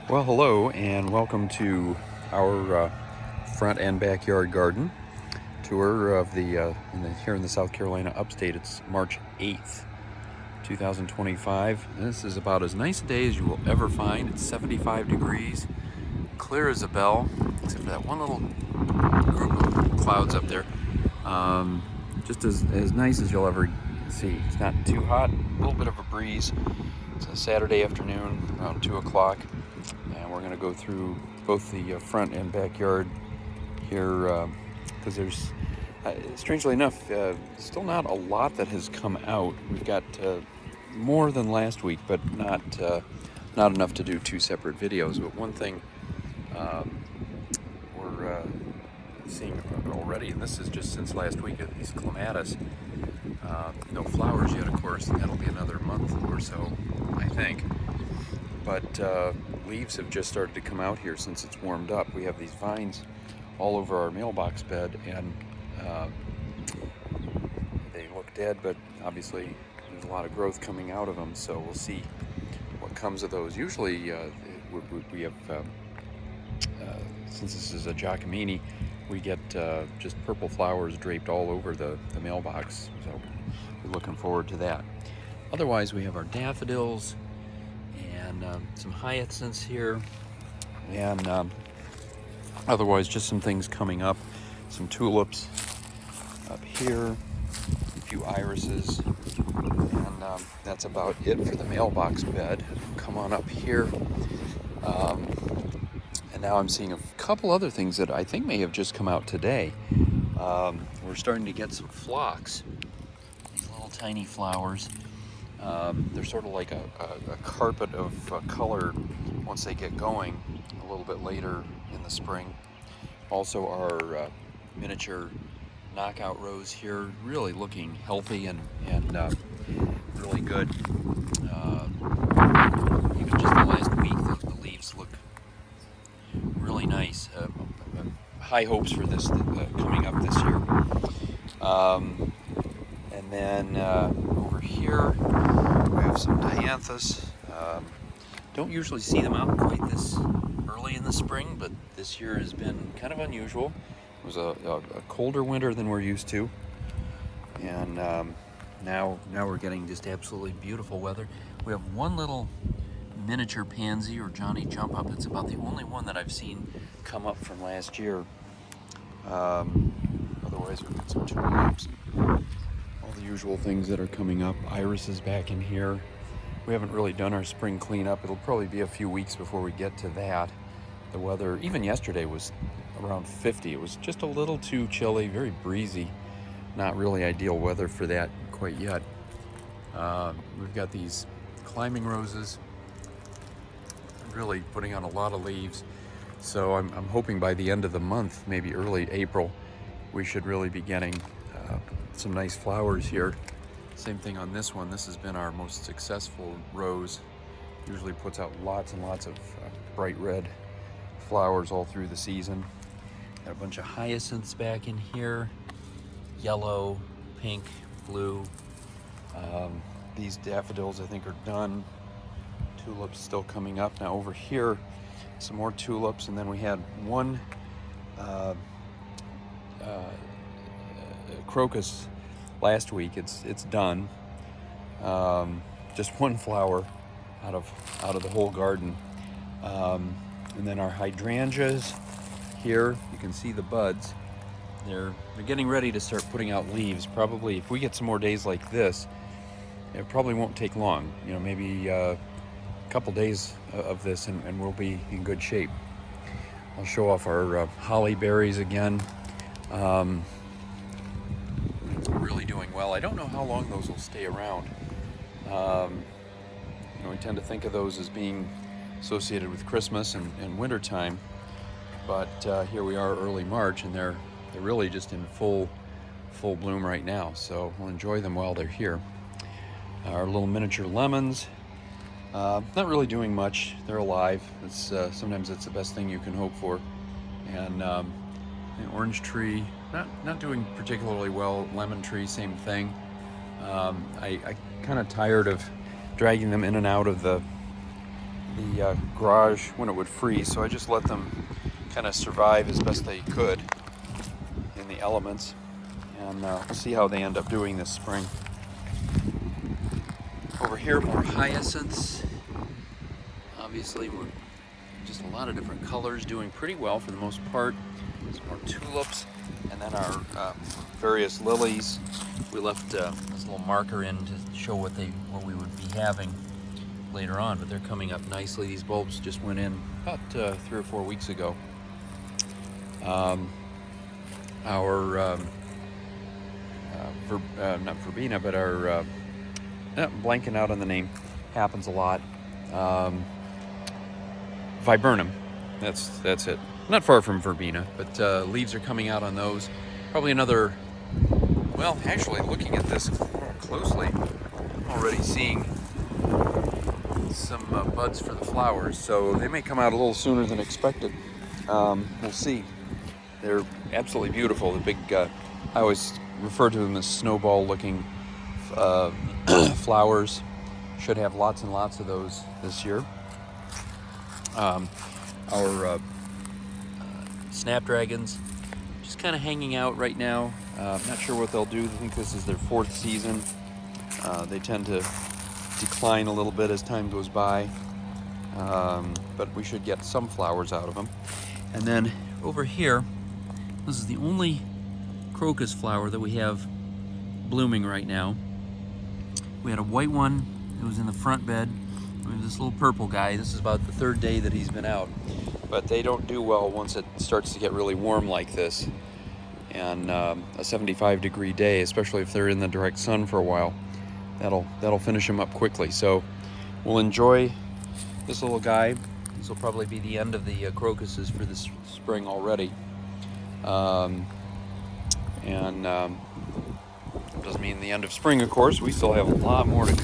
Well, hello and welcome to our front and backyard garden tour of here in the South Carolina upstate. It's March 8th, 2025. This is about as nice a day as you will ever find. It's 75 degrees, clear as a bell, except for that one little group of clouds up there. Just as nice as you'll ever see. It's not too hot, a little bit of a breeze. It's a Saturday afternoon around 2 o'clock. And we're going to go through both the front and backyard here because there's, strangely enough, still not a lot that has come out. We've got more than last week, but not enough to do two separate videos. But one thing we're seeing already, and this is just since last week, these clematis. No flowers yet, of course, and that'll be another month or so, I think. But leaves have just started to come out here since it's warmed up. We have these vines all over our mailbox bed, and they look dead, but obviously there's a lot of growth coming out of them, so we'll see what comes of those. Usually we have, since this is a Giacomini, we get just purple flowers draped all over the mailbox, so we're looking forward to that. Otherwise, we have our daffodils and some hyacinths here, and otherwise just some things coming up, some tulips up here, a few irises, and that's about it for the mailbox bed. Come on up here, and now I'm seeing a couple other things that I think may have just come out today. We're starting to get some phlox, these little tiny flowers. They're sort of like a carpet of color once they get going a little bit later in the spring. Also our miniature knockout rose here, really looking healthy and really good. Even just the last week, the leaves look really nice. High hopes for this coming up this year. And then over here we have some dianthus. Don't usually see them out quite this early in the spring, but this year has been kind of unusual. It was a colder winter than we're used to, and now we're getting just absolutely beautiful weather. We have one little miniature pansy, or Johnny Jump Up. It's about the only one that I've seen come up from last year. Otherwise, we've got some tulips, all the usual things that are coming up. Iris is back in here. We haven't really done our spring cleanup. It'll probably be a few weeks before we get to that. The weather, even yesterday, was around 50. It was just a little too chilly, very breezy. Not really ideal weather for that quite yet. We've got these climbing roses, really putting on a lot of leaves. So I'm hoping by the end of the month, maybe early April, we should really be getting some nice flowers here. Same thing on this one. This has been our most successful rose. Usually puts out lots and lots of bright red flowers all through the season. Got a bunch of hyacinths back in here. Yellow, pink, blue. These daffodils I think are done. Tulips still coming up. Now over here, some more tulips, and then we had one crocus last week. It's done. Just one flower out of the whole garden. And then our hydrangeas here, you can see the buds. They're getting ready to start putting out leaves. Probably if we get some more days like this, it probably won't take long. You know, maybe a couple days of this and we'll be in good shape. I'll show off our holly berries again. Really doing well. I don't know how long those will stay around. We tend to think of those as being associated with Christmas and winter time, but here we are early March, and they're really just in full bloom right now, so we'll enjoy them while they're here. Our little miniature lemons, not really doing much. They're alive. It's sometimes it's the best thing you can hope for. And the orange tree, not doing particularly well. Lemon tree, same thing. I kind of tired of dragging them in and out of the the garage when it would freeze, so I just let them kind of survive as best they could in the elements, and we'll see how they end up doing this spring. Over here, more hyacinths. Obviously, we're just a lot of different colors, doing pretty well for the most part. Some more tulips, and then our various lilies. We left this little marker in to show what we would be having later on, but they're coming up nicely. These bulbs just went in about 3 or 4 weeks ago. Not verbena, but our blanking out on the name, happens a lot. Viburnum, that's it. Not far from verbena, but leaves are coming out on those. Probably another, well, actually looking at this more closely, I'm already seeing some buds for the flowers, so they may come out a little sooner than expected. We'll see. They're absolutely beautiful. The big, I always refer to them as snowball-looking flowers. Should have lots and lots of those this year. Our snapdragons just kind of hanging out right now. Not sure what they'll do. I think this is their 4th season. They tend to decline a little bit as time goes by, but we should get some flowers out of them. And then over here, this is the only crocus flower that we have blooming right now. We had a white one that was in the front bed. We have this little purple guy. This is about the 3rd day that he's been out, but they don't do well once it starts to get really warm like this, and a 75-degree day, especially if they're in the direct sun for a while, that'll finish them up quickly. So we'll enjoy this little guy. This will probably be the end of the crocuses for this spring already, doesn't mean the end of spring, of course. We still have a lot more to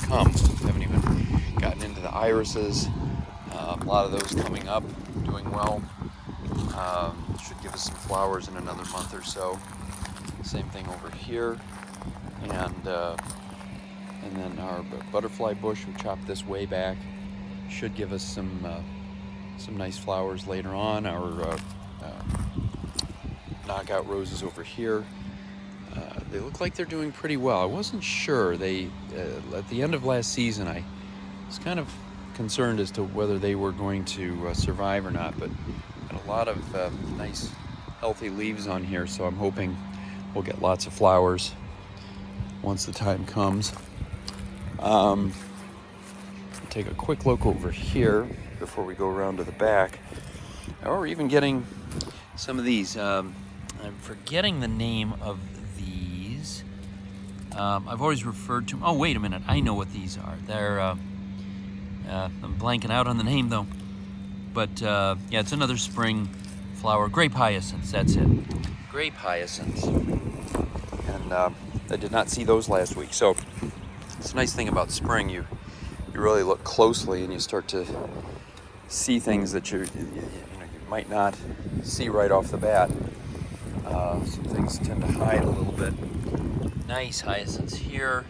come. We haven't even gotten into the irises. A lot of those coming up, doing well. Should give us some flowers in another month or so. Same thing over here, and then our butterfly bush, we chopped this way back, should give us some nice flowers later on. Our knockout roses over here, they look like they're doing pretty well. I wasn't sure. They at the end of last season, I was kind of concerned as to whether they were going to survive or not, but got a lot of nice healthy leaves on here, so I'm hoping we'll get lots of flowers once the time comes. Take a quick look over here before we go around to the back. Or even getting some of these. I'm forgetting the name of these. I've always referred to. Oh, wait a minute. I know what these are. They're. I'm blanking out on the name though. But yeah, it's another spring flower. Grape hyacinths. That's it. Grape hyacinths. And I did not see those last week. So it's a nice thing about spring. You really look closely and you start to see things that you might not see right off the bat. Some things tend to hide a little bit. Nice hyacinths here,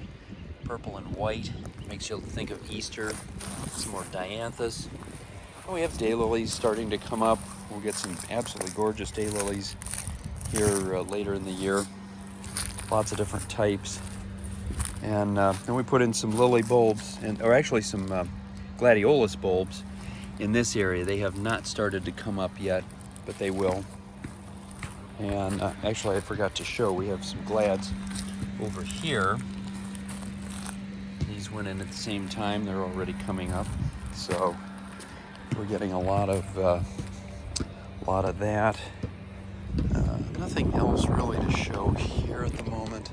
purple and white. Makes you think of Easter. Some more dianthus. Oh, we have daylilies starting to come up. We'll get some absolutely gorgeous daylilies here later in the year. Lots of different types. And then we put in some lily bulbs, or actually some gladiolus bulbs in this area. They have not started to come up yet, but they will. And actually, I forgot to show, we have some glads over here. These went in at the same time. They're already coming up. So we're getting a lot of that. Nothing else really to show here at the moment.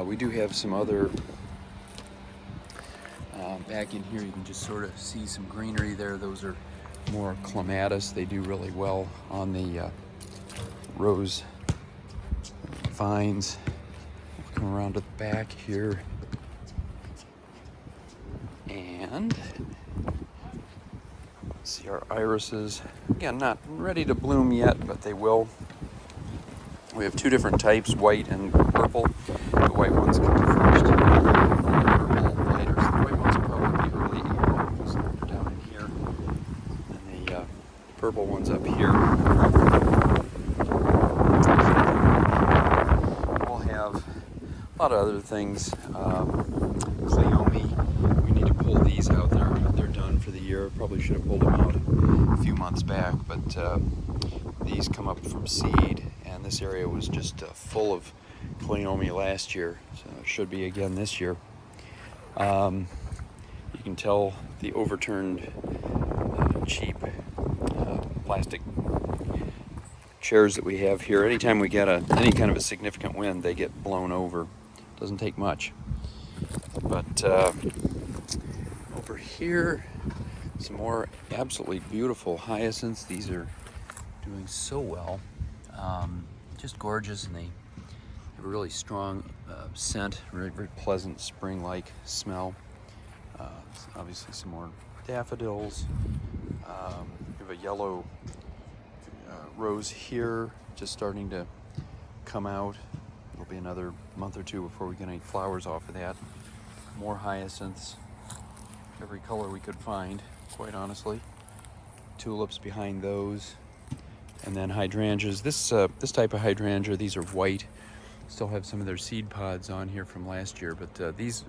We do have some other, back in here you can just sort of see some greenery there. Those are more clematis. They do really well on the rose vines. Come around to the back here. And see our irises. Again, not ready to bloom yet, but they will. We have 2 different types, white and purple. The white ones come first. Purple later. So the white ones will probably be early April. So they're down purple ones up here. We'll have a lot of other things. Cleome, we need to pull these out. They're done for the year. Probably should have pulled them out a few months back, but these come up from seed, and this area was just full of cleome last year, so it should be again this year. You can tell the overturned cheap plastic chairs that we have here. Anytime we get any kind of a significant wind, they get blown over. Doesn't take much. But over here, some more absolutely beautiful hyacinths. These are doing so well. Just gorgeous, and they have a really strong scent, very, very pleasant spring-like smell. Obviously some more daffodils. We have a yellow rose here, just starting to come out. It'll be another month or two before we get any flowers off of that. More hyacinths, every color we could find, quite honestly. Tulips behind those, and then hydrangeas. This type of hydrangea, these are white. Still have some of their seed pods on here from last year, but these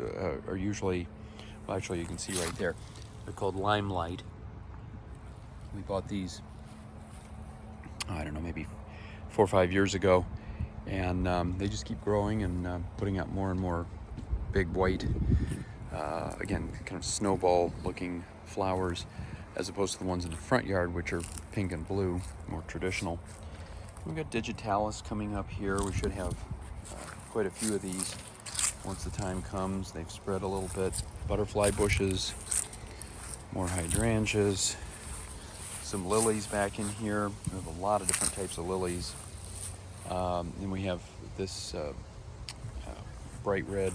are usually, well, actually you can see right there, they're called Limelight. We bought these, I don't know, maybe 4 or 5 years ago, and they just keep growing and putting out more and more big white, again, kind of snowball looking flowers, as opposed to the ones in the front yard, which are pink and blue, more traditional. We've got digitalis coming up here. We should have quite a few of these once the time comes. They've spread a little bit. Butterfly bushes, more hydrangeas, some lilies back in here. We have a lot of different types of lilies. Then we have this bright red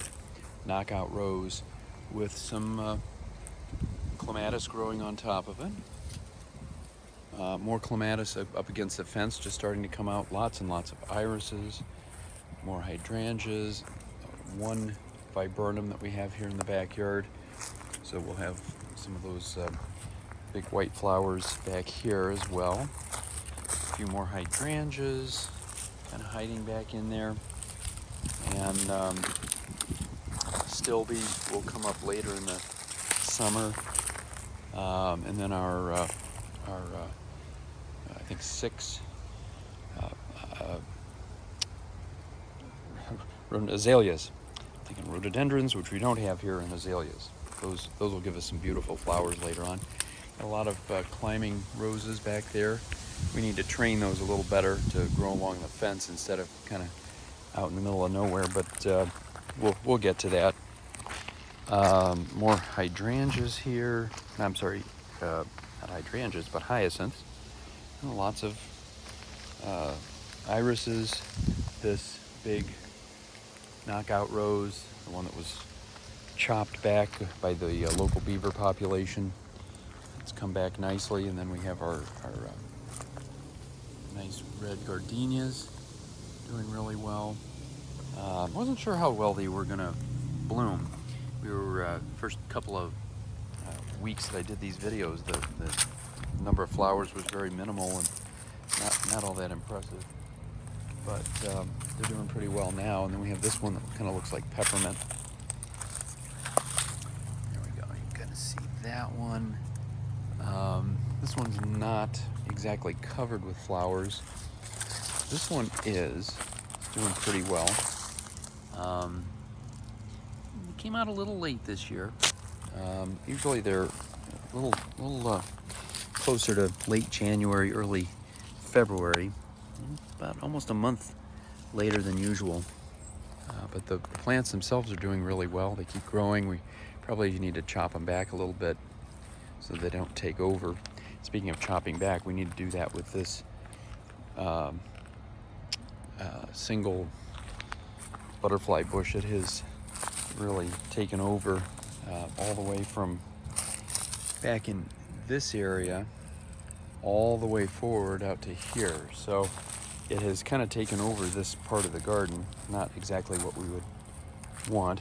knockout rose with some clematis growing on top of it. More clematis up against the fence, just starting to come out. Lots and lots of irises, more hydrangeas, one viburnum that we have here in the backyard. So we'll have some of those big white flowers back here as well. A few more hydrangeas kind of hiding back in there. And stilbe will come up later in the summer. And then our I think 6 azaleas. I'm thinking rhododendrons, which we don't have here, and azaleas. Those will give us some beautiful flowers later on. A lot of climbing roses back there. We need to train those a little better to grow along the fence instead of kind of out in the middle of nowhere, but we'll get to that. More hydrangeas here. I'm sorry, not hydrangeas, but hyacinths. And lots of irises. This big knockout rose, the one that was chopped back by the local beaver population. It's come back nicely, and then we have our nice red gardenias doing really well. Wasn't sure how well they were gonna bloom. We were first couple of weeks that I did these videos, the number of flowers was very minimal and not all that impressive, but they're doing pretty well now. And then we have this one that kind of looks like peppermint. There we go, you can see that one. This one's not exactly covered with flowers. This one is doing pretty well. It came out a little late this year. Usually they're a little closer to late January, early February, about almost a month later than usual. But the plants themselves are doing really well. They keep growing. We probably need to chop them back a little bit so they don't take over. Speaking of chopping back, we need to do that with this single butterfly bush that has really taken over all the way from back in this area all the way forward out to here. So it has kind of taken over this part of the garden, not exactly what we would want.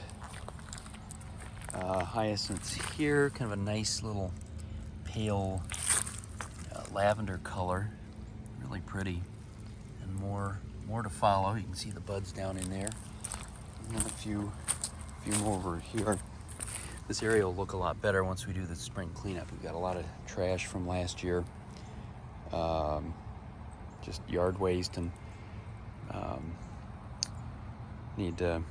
Hyacinths here, kind of a nice little pale lavender color, really pretty, and more to follow. You can see the buds down in there, and then a few more over here. This area will look a lot better once we do the spring cleanup. We've got a lot of trash from last year, just yard waste, and need to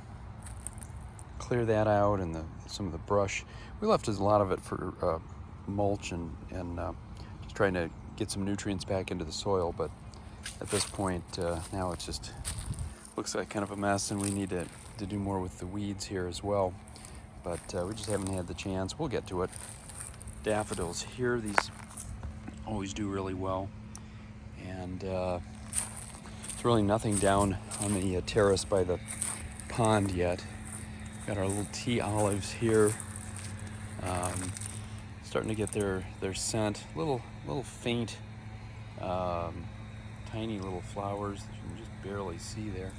clear that out, and some of the brush. We left a lot of it for mulch and just trying to get some nutrients back into the soil, but at this point now it just looks like kind of a mess, and we need to do more with the weeds here as well, but we just haven't had the chance. We'll get to it. Daffodils here, these always do really well, and there's really nothing down on the terrace by the pond yet. Got our little tea olives here, starting to get their scent. Little faint, tiny little flowers that you can just barely see there.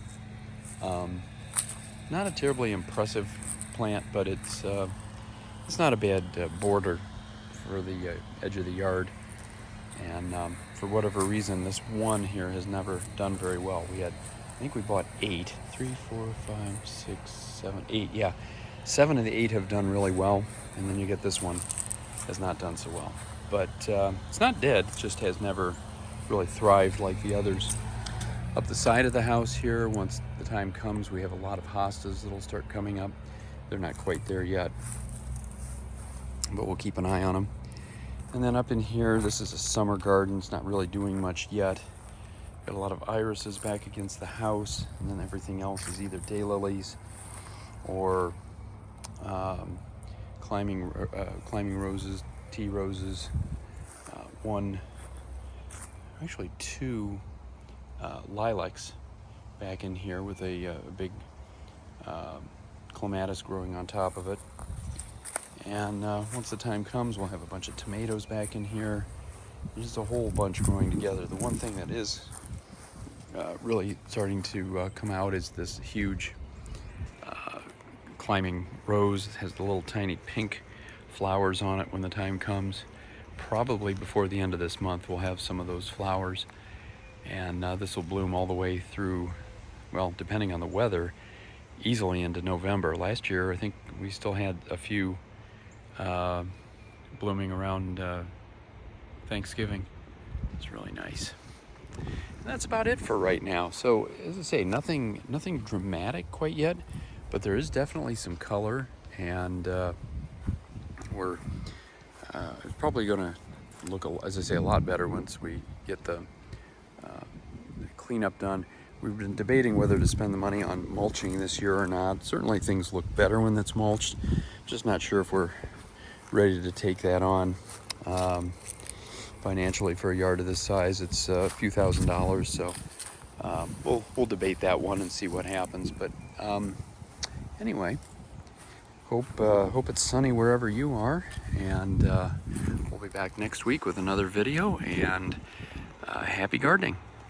Not a terribly impressive plant, but it's not a bad border for the edge of the yard. And for whatever reason, this one here has never done very well. I think we bought 8. 3, 4, 5, 6, 7, 8. Yeah, 7 of the 8 have done really well, and then you get this one has not done so well. But it's not dead, it just has never really thrived like the others. Up the side of the house here, once the time comes, we have a lot of hostas that'll start coming up. They're not quite there yet, but we'll keep an eye on them. And then up in here, this is a summer garden. It's not really doing much yet. Got a lot of irises back against the house, and then everything else is either daylilies or climbing roses, tea roses. Actually 2 lilacs back in here with a big clematis growing on top of it. And once the time comes, we'll have a bunch of tomatoes back in here. There's just a whole bunch growing together. The one thing that is really starting to come out is this huge climbing rose. It has the little tiny pink flowers on it when the time comes. Probably before the end of this month, we'll have some of those flowers. And this will bloom all the way through, well, depending on the weather, easily into November. Last year, I think we still had a few blooming around Thanksgiving. It's really nice. And that's about it for right now. So, as I say, nothing dramatic quite yet, but there is definitely some color, and we're probably going to look, as I say, a lot better once we get the cleanup done. We've been debating whether to spend the money on mulching this year or not. Certainly things look better when it's mulched. Just not sure if we're ready to take that on. Financially, for a yard of this size, it's a few $1,000s, so we'll debate that one and see what happens. But anyway, hope it's sunny wherever you are, and we'll be back next week with another video, and happy gardening.